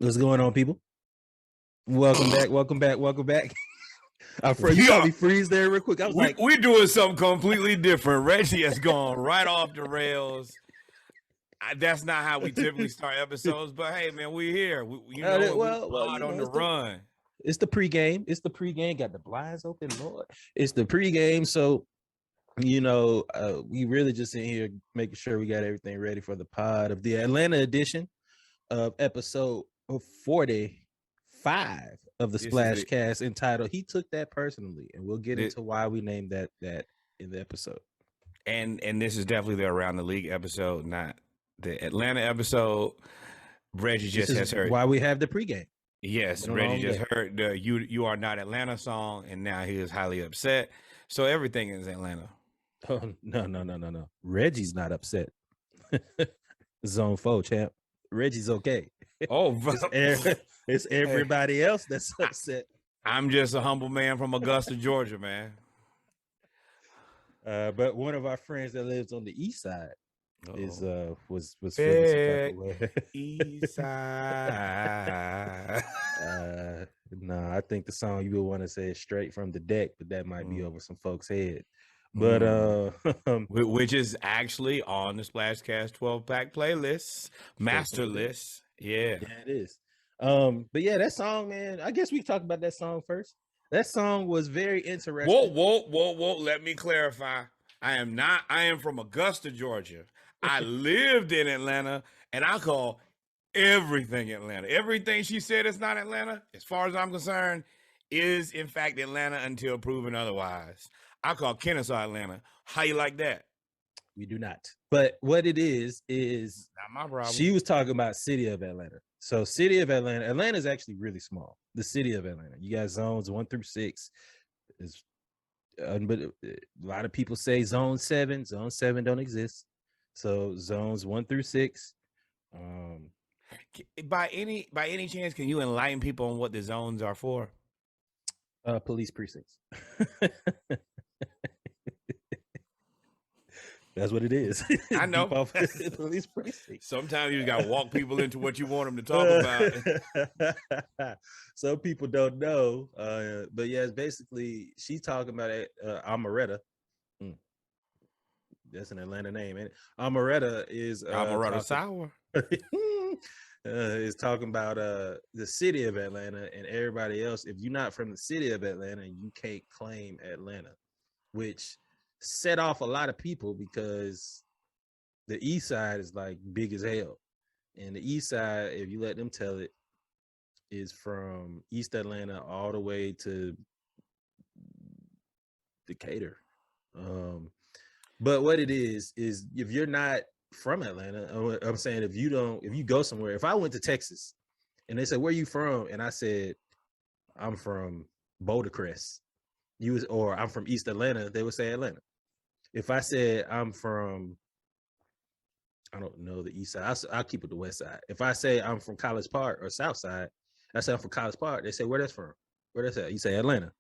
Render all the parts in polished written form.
What's going on, people? Welcome back. Welcome back. Welcome back. You saw me freeze there real quick. I was like, we're doing something completely different. Reggie has gone right off the rails. That's not how we typically start episodes, but hey, man, we're here. We're on the run. It's the pregame. It's the pregame. Got the blinds open, Lord. It's the pregame. So, we really just in here making sure we got everything ready for the pod of the Atlanta edition of episode 45 of the Splash Cast, entitled "He Took That Personally," and we'll get into why we named that in the episode. And this is definitely the Around the League episode, not the Atlanta episode. Reggie just has heard why we have the pregame. Yes, Reggie just heard the "You Are Not Atlanta" song, and now he is highly upset. So everything is Atlanta. Oh, no. Reggie's not upset. Zone 4, champ. Reggie's okay. Oh, it's everybody else that's upset. I'm just a humble man from Augusta, Georgia, man. But one of our friends that lives on the east side was east side. No, I think the song you would want to say is "Straight from the Deck," but that might be over some folks' head. But which is actually on the Splashcast 12-pack playlist, master list. Yeah, it is. But yeah, that song, man. I guess we talk about that song first. That song was very interesting. Whoa. Let me clarify. I am from Augusta, Georgia. I lived in Atlanta, and I call everything Atlanta. Everything she said is not Atlanta, as far as I'm concerned, is in fact Atlanta until proven otherwise. I call Kennesaw Atlanta. How you like that? We do not. But what it is not my problem. She was talking about city of Atlanta. So city of Atlanta is actually really small. The city of Atlanta. You got zones 1 through 6. But a lot of people say zone 7. Zone 7 don't exist. So zones 1 through 6. By any chance, can you enlighten people on what the zones are for? Police precincts. That's what it is. I know. Police precinct. Sometimes you got to walk people into what you want them to talk about. Some people don't know. But yeah, it's basically, she's talking about it. Amaretta. That's an Atlanta name. And Amaretta is Amaretta Sour. Is talking about the city of Atlanta and everybody else. If you're not from the city of Atlanta, you can't claim Atlanta, which set off a lot of people because the east side is like big as hell. And the east side, if you let them tell it, is from East Atlanta all the way to Decatur. But what it is if you're not from Atlanta, I'm saying if you go somewhere, if I went to Texas and they said, "Where are you from?" and I said, "I'm from Boulder Crest," or "I'm from East Atlanta," they would say Atlanta. If I said I'm from, I don't know, the east side, I'll keep it the west side. If I say I'm from College Park or South Side, I say I'm from College Park, they say, "Where that's from?" Where that's at? You say Atlanta.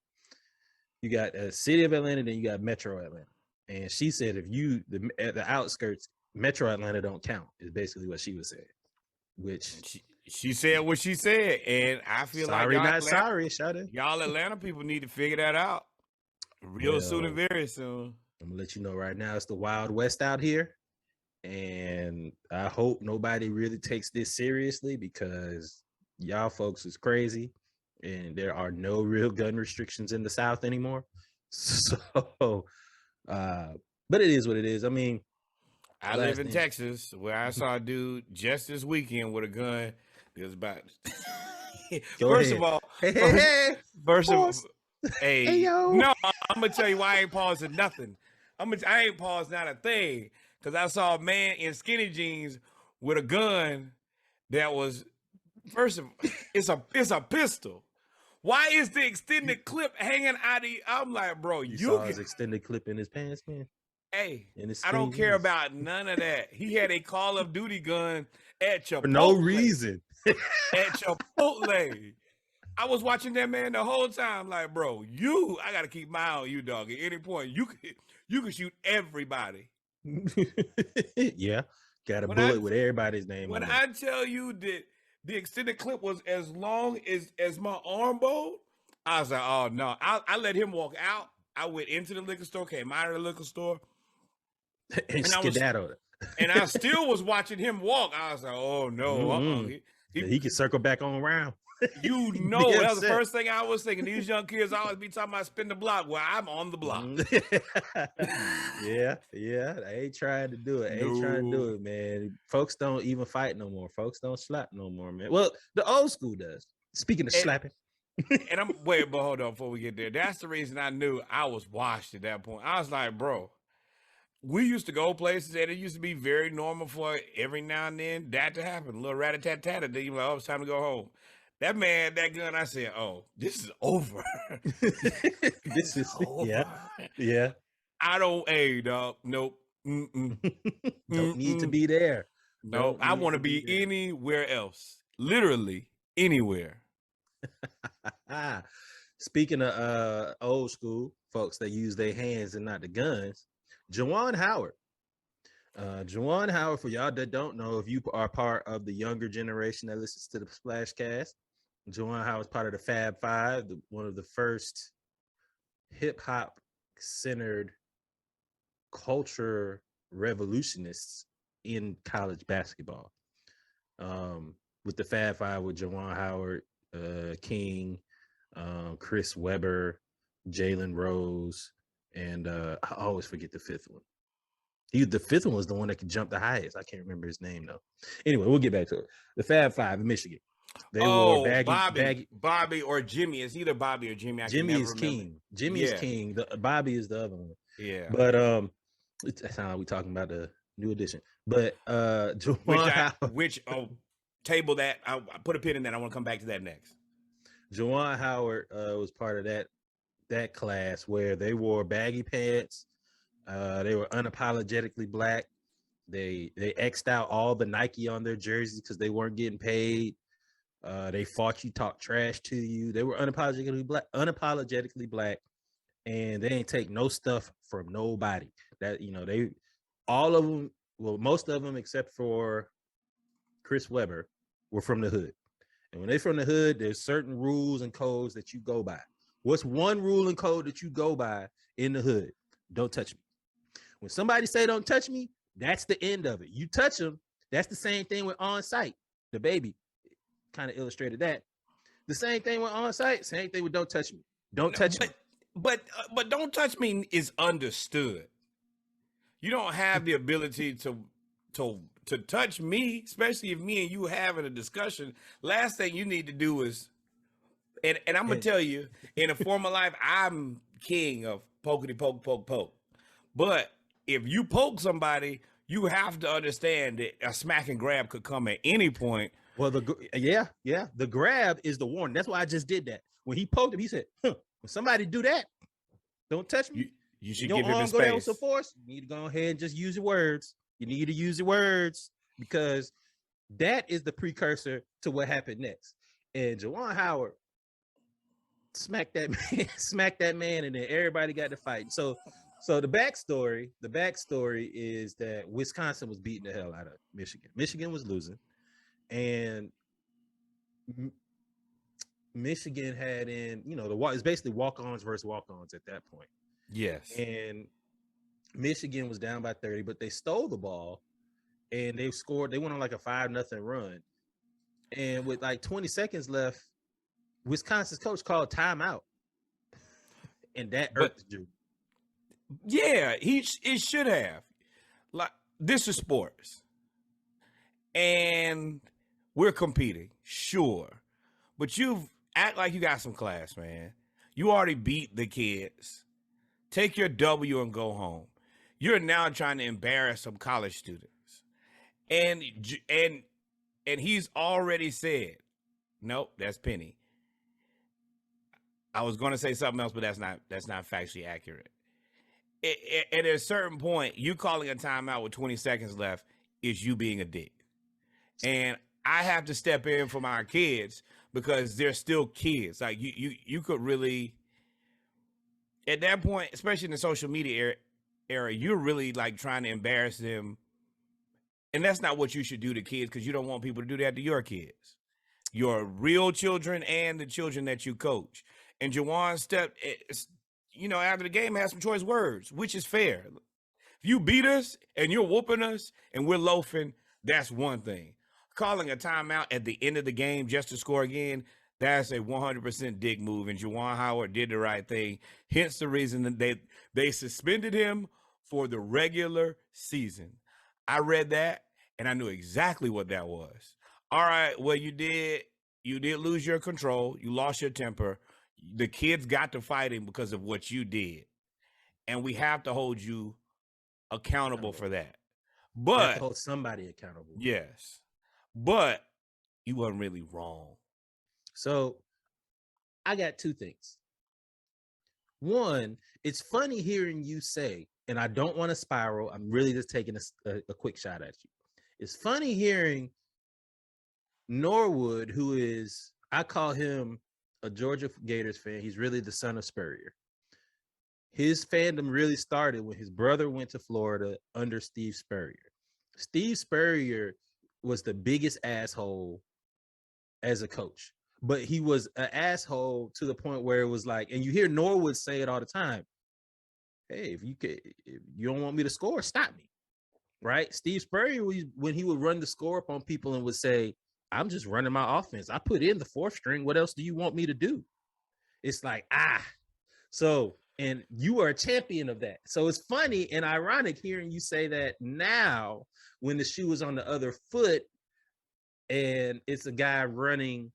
You got a city of Atlanta, then you got Metro Atlanta. And she said, if you at the outskirts, Metro Atlanta don't count, is basically what she was saying. Which she said what she said, and I feel sorry, like not sorry, Shada. Y'all Atlanta people need to figure that out real soon and very soon. I'm gonna let you know right now, it's the Wild West out here, and I hope nobody really takes this seriously because y'all folks is crazy, and there are no real gun restrictions in the South anymore. So, but it is what it is. I mean, I live in Texas, where I saw a dude just this weekend with a gun. It was about. First of all, hey, no, I'm gonna tell you why I ain't pausing nothing. I ain't paused not a thing because I saw a man in skinny jeans with a gun that was. First of all, it's a pistol. Why is the extended clip hanging out of you? I'm like, bro, you saw his extended clip in his pants, man. Hey, I don't care about none of that. He had a Call of Duty gun at Chipotle. For no reason. At Chipotle. I was watching that man the whole time, like, bro, I got to keep my eye on you, dog. At any point, you can shoot everybody. Yeah, got a bullet with everybody's name on it. When I tell you that the extended clip was as long as my arm bone. I was like, oh no. I let him walk out. I went into the liquor store, came out of the liquor store, And and I was skedaddled. and I still was watching him walk. I was like, oh no, He can circle back on around. You know, that was the first thing I was thinking. These young kids always be talking about spin the block. Well, I'm on the block. Yeah. I ain't trying to do it. Ain't trying to do it, man. Folks don't even fight no more. Folks don't slap no more, man. Well, the old school does. Speaking of slapping. And I'm wait, but hold on before we get there. That's the reason I knew I was washed at that point. I was like, bro, we used to go places and it used to be very normal for every now and then that to happen. A little rat-a-tat-tat, and then you're like, oh, it's time to go home. That man had that gun. I said, oh, this is over. This is over. Yeah. I don't, hey, dog. Nope. Don't need to be there. No, I want to be anywhere else. Literally anywhere. Speaking of old school folks that use their hands and not the guns, Juwan Howard. Juwan Howard, for y'all that don't know, if you are part of the younger generation that listens to the Splashcast, Juwan Howard is part of the Fab Five, one of the first hip-hop centered culture revolutionists in college basketball. With the Fab Five, with Juwan Howard, King, Chris Webber, Jalen Rose, and I always forget the fifth one. The fifth one was the one that could jump the highest. I can't remember his name though. Anyway, we'll get back to it. The Fab Five in Michigan. They wore Bobby or Jimmy. It's either Bobby or Jimmy. Jimmy is King. Jimmy is King. Bobby is the other one. Yeah. But that's how we talking about the new edition. But table that. I'll put a pin in that. I want to come back to that next. Juwan Howard was part of that class where they wore baggy pants. They were unapologetically black. They X'd out all the Nike on their jerseys because they weren't getting paid. They fought you, talked trash to you. They were unapologetically black, and they ain't take no stuff from nobody. That all of them, well, most of them except for Chris Webber, were from the hood. And when they're from the hood, there's certain rules and codes that you go by. What's one rule and code that you go by in the hood? Don't touch me. When somebody say don't touch me, that's the end of it. You touch them, that's the same thing with on site. The baby kind of illustrated that. The same thing with on site, same thing with don't touch me. Don't touch me. But don't touch me is understood. You don't have the ability to touch me, especially if me and you having a discussion. Last thing you need to do is, and I'm gonna tell you, in a former life, I'm king of pokety poke, poke, poke. But if you poke somebody, you have to understand that a smack and grab could come at any point. Well, the grab is the warning. That's why I just did that. When he poked him, he said, when somebody do that, don't touch me. You should give him his space. Go down with some force. You need to go ahead and just use your words. You need to use your words because that is the precursor to what happened next. And Juwan Howard smacked that man, and then everybody got to fight. So the backstory is that Wisconsin was beating the hell out of Michigan. Michigan was losing, and Michigan had it's basically walk-ons versus walk-ons at that point. Yes. And Michigan was down by 30, but they stole the ball and they scored. They went on like a 5-0 run. And with like 20 seconds left, Wisconsin's coach called timeout. And that irked Drew. Yeah, it should have. Like, this is sports. And we're competing, sure. But you act like you got some class, man. You already beat the kids. Take your W and go home. You're now trying to embarrass some college students. And he's already said, nope, that's Penny. I was going to say something else, but that's not factually accurate. At a certain point, you calling a timeout with 20 seconds left is you being a dick. And I have to step in for my kids because they're still kids. Like you could really, at that point, especially in the social media era, you're really like trying to embarrass them. And that's not what you should do to kids because you don't want people to do that to your kids. your real children and the children that you coach. And Juwan stepped, after the game, had some choice words, which is fair. If you beat us and you're whooping us and we're loafing, that's one thing. Calling a timeout at the end of the game just to score again, that's a 100% dick move. And Juwan Howard did the right thing. Hence the reason that they suspended him for the regular season. I read that and I knew exactly what that was. All right, well, you did lose your control. You lost your temper. The kids got to fighting because of what you did. And we have to hold you accountable for that. But you have to hold somebody accountable. Yes. But you weren't really wrong. So I got two things. One, it's funny hearing you say, and I don't want to spiral. I'm really just taking a quick shot at you. It's funny hearing Norwood, who is, I call him a Georgia Gators fan. He's really the son of Spurrier. His fandom really started when his brother went to Florida under Steve Spurrier. Steve Spurrier was the biggest asshole as a coach, but he was an asshole to the point where it was like, and you hear Norwood say it all the time. Hey, if you don't want me to score, stop me. Right? Steve Spurrier, when he would run the score up on people and would say, I'm just running my offense. I put in the fourth string. What else do you want me to do? It's like, so, and you are a champion of that. So it's funny and ironic hearing you say that now when the shoe is on the other foot and it's a guy running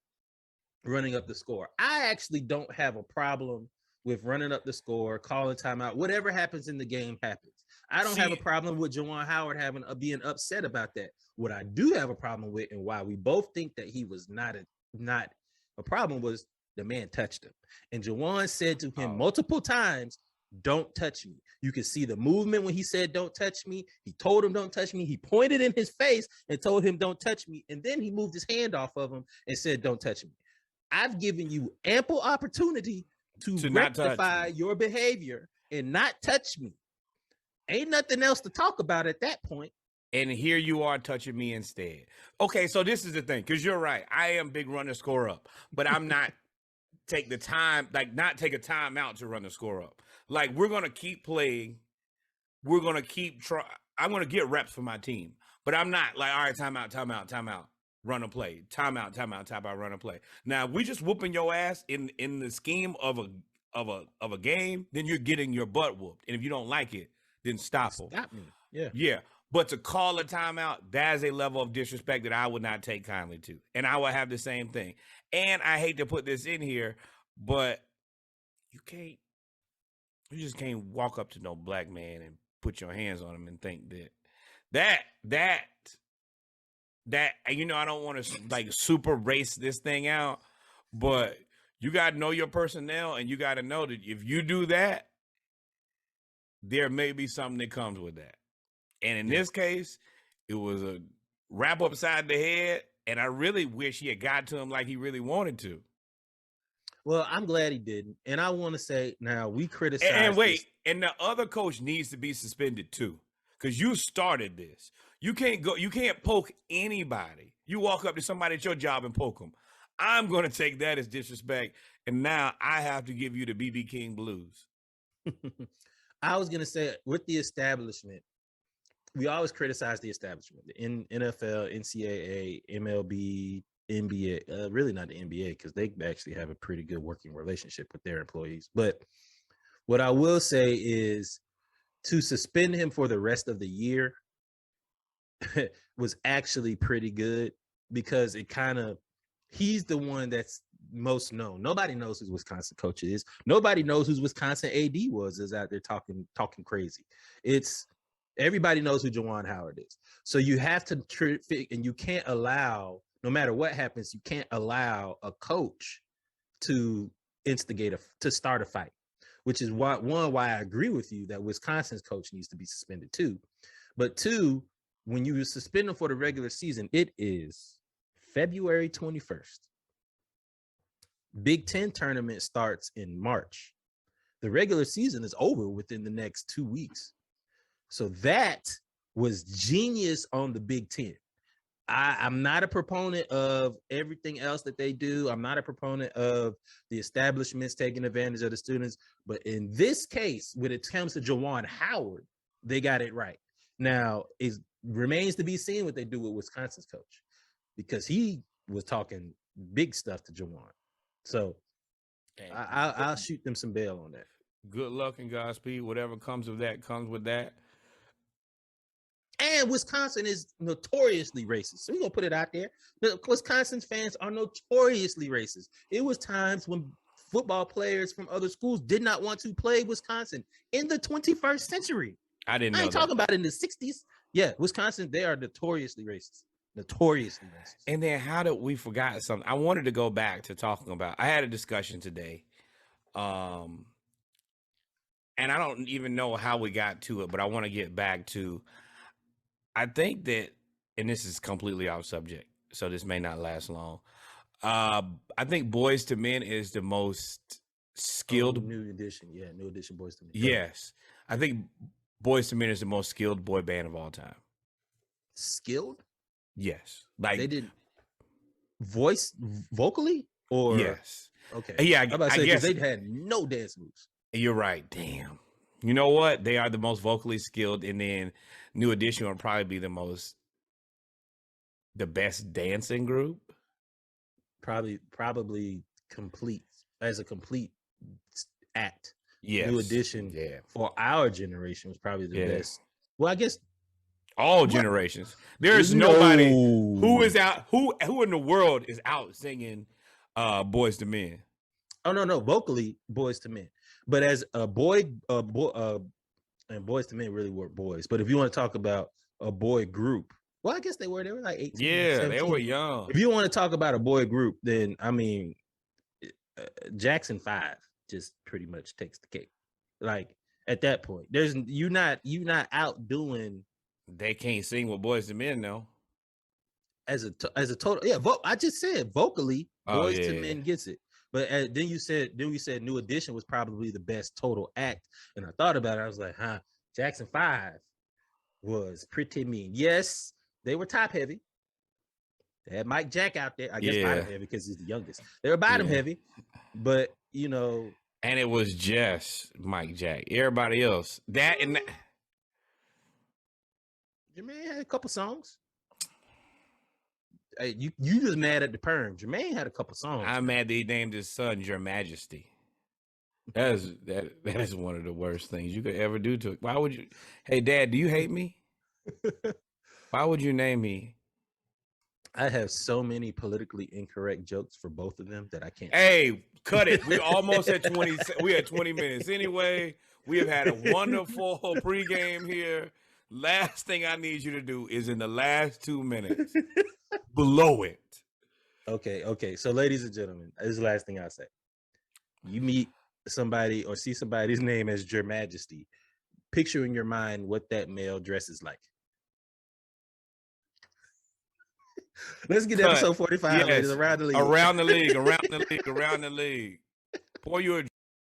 up the score. I actually don't have a problem with running up the score, calling timeout. Whatever happens in the game happens. I don't have a problem with Juwan Howard being upset about that. What I do have a problem with, and why we both think that he was not a problem, was the man touched him. And Juwan said to him multiple times, don't touch me. You can see the movement when he said, don't touch me. He told him, don't touch me. He pointed in his face and told him, don't touch me. And then he moved his hand off of him and said, don't touch me. I've given you ample opportunity to rectify your behavior and not touch me. Ain't nothing else to talk about at that point. And here you are touching me instead. Okay, so this is the thing, because you're right. I am big run the score up, but I'm not take a time out to run the score up. Like, we're going to keep playing. We're going to keep trying. I'm going to get reps for my team, but I'm not like, all right, timeout, run a play, timeout, run a play. Now, we just whooping your ass in the scheme of a game, then you're getting your butt whooped. And if you don't like it, then stop me. Yeah. But to call a timeout, that is a level of disrespect that I would not take kindly to. And I would have the same thing. And I hate to put this in here, but you just can't walk up to no black man and put your hands on him and think that I don't want to like super race this thing out, but you got to know your personnel, and you got to know that if you do that, there may be something that comes with that. And in this case, it was a wrap upside the head, and I really wish he had got to him like he really wanted to. Well, I'm glad he didn't. And I want to say, now we criticize. And the other coach needs to be suspended too, because you started this. You can't poke anybody. You walk up to somebody at your job and poke them. I'm going to take that as disrespect, and now I have to give you the BB King blues. I was going to say, with the establishment, we always criticize the establishment, the NFL, NCAA, MLB, NBA, really not the NBA, because they actually have a pretty good working relationship with their employees. But what I will say is, to suspend him for the rest of the year was actually pretty good, because he's the one that's most known. Nobody knows who Wisconsin coach is. Nobody knows who Wisconsin AD is out there talking crazy. Everybody knows who Juwan Howard is. So you have to and you can't allow, no matter what happens, you can't allow a coach to to start a fight, which is why I agree with you that Wisconsin's coach needs to be suspended too. But two, when you suspend them for the regular season, it is February 21st. Big Ten tournament starts in March. The regular season is over within the next 2 weeks. So that was genius on the Big Ten. I'm not a proponent of everything else that they do. I'm not a proponent of the establishments taking advantage of the students. But in this case, when it comes to Juwan Howard, they got it right. Now, it remains to be seen what they do with Wisconsin's coach, because he was talking big stuff to Juwan. So I'll shoot them some bail on that. Good luck and Godspeed. Whatever comes of that comes with that. And Wisconsin is notoriously racist. So we're going to put it out there. The Wisconsin fans are notoriously racist. It was times when football players from other schools did not want to play Wisconsin in the 21st century. I didn't know. I ain't talking about in the 60s. Yeah, Wisconsin, they are notoriously racist. Notoriously racist. And then how did we forgot something? I wanted to go back to talking about, I had a discussion today. And I don't even know how we got to it, but I want to get back to, I think that, and this is completely off subject, so this may not last long. I think Boyz II Men is the most skilled. New edition. Yeah, new edition Boyz II Men. Yes. I think Boyz II Men is the most skilled boy band of all time. Skilled? Yes. Like they did vocally or yes. Okay. Yeah, I guess they had no dance moves. You're right. Damn. You know what? They are the most vocally skilled, and then New Edition would probably be the best dancing group. Probably complete as a complete act. Yes. New Edition for our generation was probably the best. Well, I guess all generations. There's nobody who is out who in the world is out singing Boyz II Men. Oh no, vocally Boyz II Men. But as a boy, and Boyz II Men really were boys. But if you want to talk about a boy group, well, I guess they were like 18. Yeah, 17. they were young. If you want to talk about a boy group, then I mean, Jackson 5 just pretty much takes the cake. Like at that point, you're not out doing. They can't sing with Boyz II Men though. As a total, yeah. I just said vocally, Boyz II Men gets it. But then we said New Edition was probably the best total act, and I thought about it. I was like, Jackson 5 was pretty mean. Yes, they were top heavy. They had Mike Jack out there. I guess bottom heavy because he's the youngest. They were bottom heavy, but and it was just Mike Jack. Everybody else Jermaine had a couple songs. Hey, you just mad at the perm. Jermaine had a couple songs. I'm mad that he named his son Your Majesty. That is one of the worst things you could ever do to it. Why would you? Hey, Dad, do you hate me? Why would you name me? I have so many politically incorrect jokes for both of them that I can't. Hey, cut it. We almost at 20. We had 20 minutes anyway. We have had a wonderful pregame here. Last thing I need you to do is in the last 2 minutes. Below it. Okay. So, ladies and gentlemen, this is the last thing I'll say. You meet somebody or see somebody's name as Your Majesty. Picture in your mind what that male dresses like. Let's get episode 45. Ladies, around the league. Around the league. Pour you a